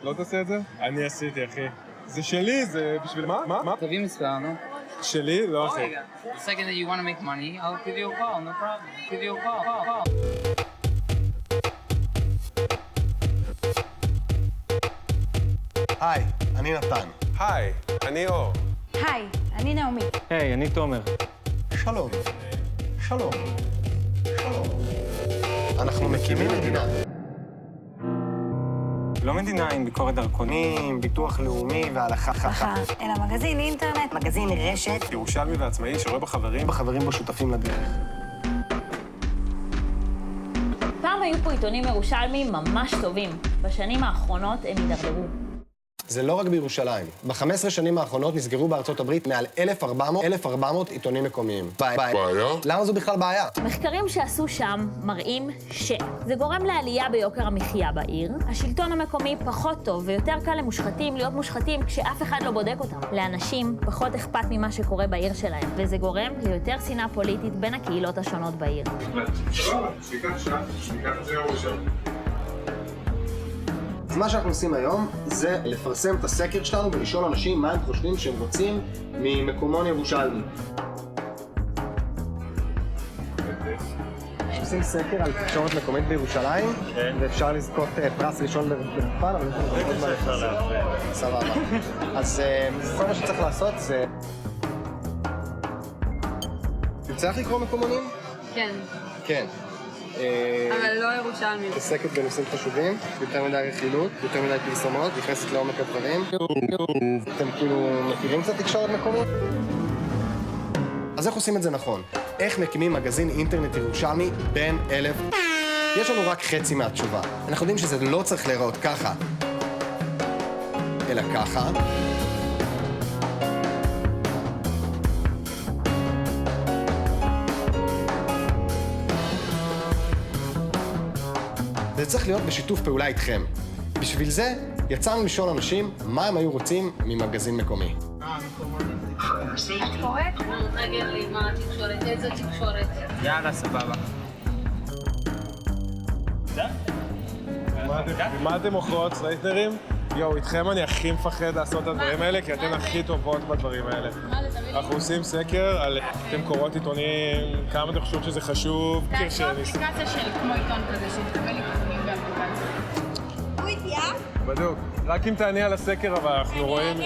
לא תעשה את זה? אני עשיתי, אחי. זה שלי, זה בשביל מה? מה? תביא מספר, נו. שלי? לא, אחי. The second that you want to make money, I'll give you a call, no problem. Give you a call. היי, אני נתן. היי, אני אור. היי, אני נעמי. היי, אני תומר. שלום. שלום. שלום. אנחנו מקימים מדינה. לא מדינה עם ביקורת דרכונים, ביטוח לאומי והלכה. אלא מגזין אינטרנט, מגזין רשת. ירושלמי ועצמאי שרואה בחברים בו שותפים לדרך. פעם היו פה עיתונים ירושלמיים ממש טובים. בשנים האחרונות הם הידרדרו. זה לא רק בירושלים. ב-15 שנים האחרונות נסגרו בארצות הברית מעל 1,400 עיתונים מקומיים. בעיה? למה זו בכלל בעיה? מחקרים שעשו שם מראים שזה גורם לעלייה ביוקר המחיה בעיר. השלטון המקומי פחות טוב ויותר קל למושחתים להיות מושחתים כשאף אחד לא בודק אותם. לאנשים פחות אכפת ממה שקורה בעיר שלהם, וזה גורם ליותר שנאה פוליטית בין הקהילות השונות בעיר. אז מה שאנחנו עושים היום זה לפרסם את הסקר שלנו ולשאול אנשים מה הם חושבים שהם רוצים ממקומון ירושלמי. עושים סקר על תקשורת מקומית בירושלים, ואפשר לזכות פרס ראשון במפעל, אבל יש לנו עוד מה לפרסם. סבבה. אז כל מה שצריך לעשות זה... תצטרך לקרוא מקומונים? כן. כן. אבל לא ירושלמי. מתעסקת בנושאים חשובים, יותר מדי רכילות, יותר מדי פרסומות, נכנסת לעומק הדברים. אתם כאילו מכירים קצת תקשורת מקומית? אז איך עושים את זה נכון? איך מקימים מגזין אינטרנט ירושלמי בין 1,000? יש לנו רק חצי מהתשובה. אנחנו יודעים שזה לא צריך להיראות ככה, אלא ככה. זה צריך להיות בשיתוף פעולה איתכם. בשביל זה יצאנו לשאול אנשים מה הם היו רוצים ממגזין מקומי. את קוראת? תגיד לי מה התקשורת, איזה תקשורת? יאללה, סבבה. מה אתם מוכרות, סלייטנרים? יואו, איתכם אני הכי מפחד לעשות את הדברים האלה, כי אתן הכי טובות בדברים האלה. אנחנו עושים סקר על אתם קוראות עיתונים, כמה אתם חושבות שזה חשוב, תעשו אפליקציה שלי כמו עיתון כזה, שתקבל עיתונים באפליקציה. הוא איתי, בדיוק. רק אם תעני על הסקר, אבל אנחנו רואים...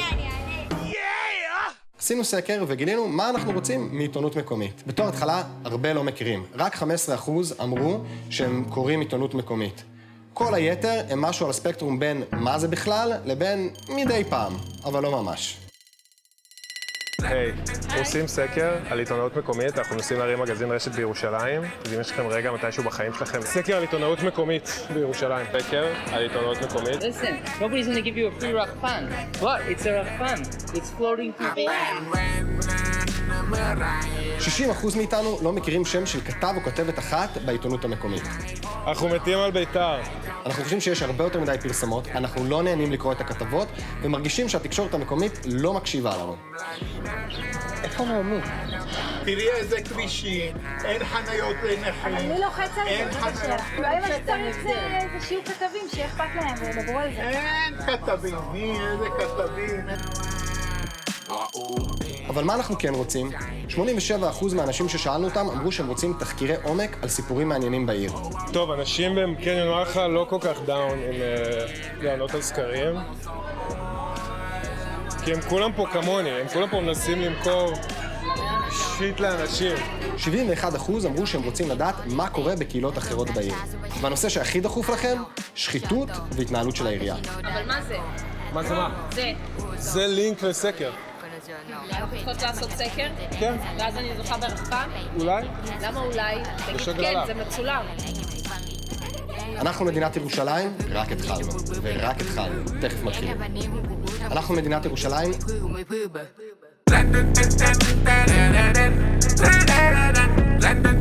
עשינו סקר וגילינו מה אנחנו רוצים מעיתונות מקומית. בתור התחלה, הרבה לא מכירים. רק 15% אמרו שהם קוראים עיתונות מקומית. כל היתר הם משהו על הספקטרום בין מה זה בכלל לבין מדי פעם, אבל לא ממש. היי, אנחנו עושים סקר על עיתונאות מקומית, אנחנו נוסעים להרים מגזין רשת בירושלים, אז אם יש לכם רגע מתישהו בחיים שלכם, סקר על עיתונאות מקומית בירושלים. סקר על עיתונאות מקומית. Listen, nobody's gonna give you a free rock fund. What? It's a rock fund. It's floating to the land. 60% מאיתנו לא מכירים שם של כתב או כתבת אחת בעיתונות המקומית. אנחנו מתים על בית"ר. אנחנו חושבים שיש הרבה יותר מדי פרסמות, אנחנו לא נהנים לקרוא את הכתבות, ומרגישים שהתקשורת המקומית לא מקשיבה לנו. איפה נעמי? תראי איזה כבישים, אין חניות לנכים. אני לוחץ על אין זה, חניות. אולי מה שצריך זה שיהיו כתבים שאכפת להם וידברו על זה. אין כתבים, איזה כתבים. אבל מה אנחנו כן רוצים? 87% מהאנשים ששאלנו אותם אמרו שהם רוצים תחקירי עומק על סיפורים מעניינים בעיר. טוב, אנשים בקניון מלחה לא כל כך דאון עם לענות על סקרים. כי הם כולם פה כמוני, הם כולם פה מנסים למכור שיט לאנשים. 71% אמרו שהם רוצים לדעת מה קורה בקהילות אחרות בעיר. והנושא שהכי דחוף לכם, שחיתות והתנהלות של העירייה. אבל מה זה? מה זה מה? זה. זה לינק לסקר. אנחנו צריכות לעשות סקר? כן. ואז אני זוכה ברחבה? אולי? למה אולי? תגיד הגרלה. כן, זה מצולם. אנחנו מדינת ירושלים, רק התחלנו. ורק התחלנו. תכף מתחילים. אנחנו מדינת ירושלים. London,